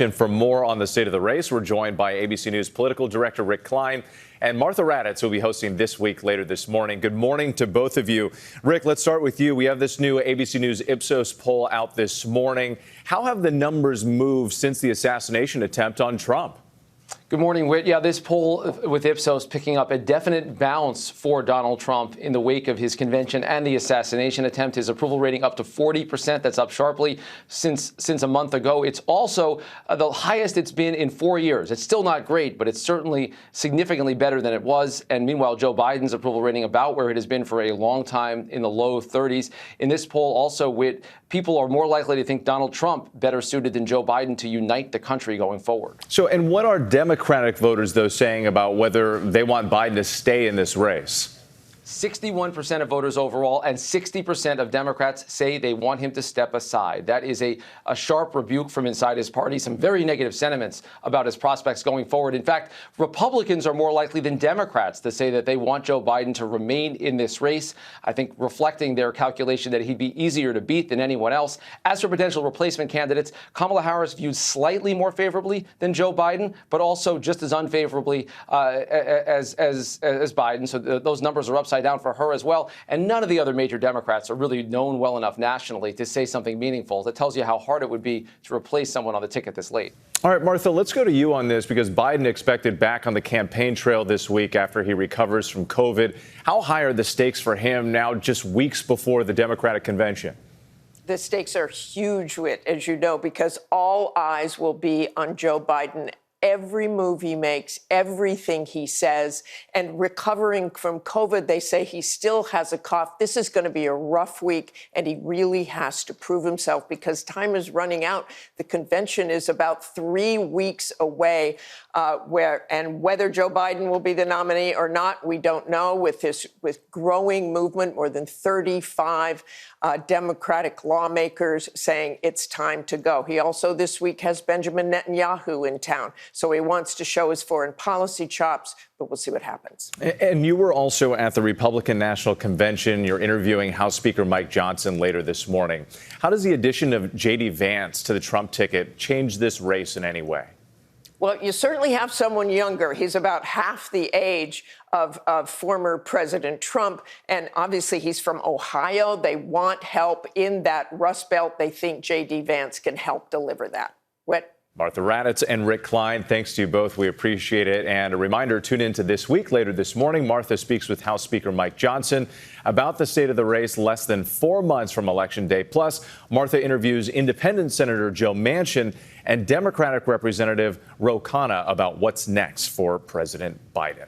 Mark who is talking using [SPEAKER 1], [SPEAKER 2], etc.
[SPEAKER 1] And for more on the state of the race, we're joined by ABC News political director Rick Klein and Martha Raddatz, who will be hosting This Week later this morning. Good morning to both of you. Rick, let's start with you. We have this new ABC News Ipsos poll out this morning. How have the numbers moved since the assassination attempt on Trump?
[SPEAKER 2] Good morning, Whit. Yeah, this poll with Ipsos picking up a definite bounce for Donald Trump in the wake of his convention and the assassination attempt. His approval rating up to 40%. That's up sharply since a month ago. It's also the highest it's been in 4 years. It's still not great, but it's certainly significantly better than it was. And meanwhile, Joe Biden's approval rating about where it has been for a long time in the low 30s. In this poll also, Whit, people are more likely to think Donald Trump better suited than Joe Biden to unite the country going forward.
[SPEAKER 1] So, and what are Democratic voters, though, saying about whether they want Biden to stay in this race?
[SPEAKER 2] 61% of voters overall and 60% of Democrats say they want him to step aside. That is a sharp rebuke from inside his party, some very negative sentiments about his prospects going forward. In fact, Republicans are more likely than Democrats to say that they want Joe Biden to remain in this race, I think reflecting their calculation that he'd be easier to beat than anyone else. As for potential replacement candidates, Kamala Harris viewed slightly more favorably than Joe Biden, but also just as unfavorably as Biden. So those numbers are upside down for her as well. And none of the other major Democrats are really known well enough nationally to say something meaningful. That tells you how hard it would be to replace someone on the ticket this late.
[SPEAKER 1] All right, Martha, let's go to you on this because Biden expected back on the campaign trail this week after he recovers from COVID. How high are the stakes for him now just weeks before the Democratic convention?
[SPEAKER 3] The stakes are huge, Whit, as you know, because all eyes will be on Joe Biden. Every move he makes, everything he says, and recovering from COVID, they say he still has a cough. This is going to be a rough week, and he really has to prove himself because time is running out. The convention is about 3 weeks away, whether Joe Biden will be the nominee or not, we don't know. With growing movement, more than 35 Democratic lawmakers saying it's time to go. He also this week has Benjamin Netanyahu in town. So he wants to show his foreign policy chops, but we'll see what happens.
[SPEAKER 1] And you were also at the Republican National Convention. You're interviewing House Speaker Mike Johnson later this morning. How does the addition of J.D. Vance to the Trump ticket change this race in any way?
[SPEAKER 3] Well, you certainly have someone younger. He's about half the age of former President Trump. And obviously, he's from Ohio. They want help in that Rust Belt. They think J.D. Vance can help deliver that. Whit?
[SPEAKER 1] Martha Raddatz and Rick Klein, thanks to you both. We appreciate it. And a reminder, tune in to This Week later this morning. Martha speaks with House Speaker Mike Johnson about the state of the race less than 4 months from Election Day. Plus, Martha interviews Independent Senator Joe Manchin and Democratic Representative Ro Khanna about what's next for President Biden.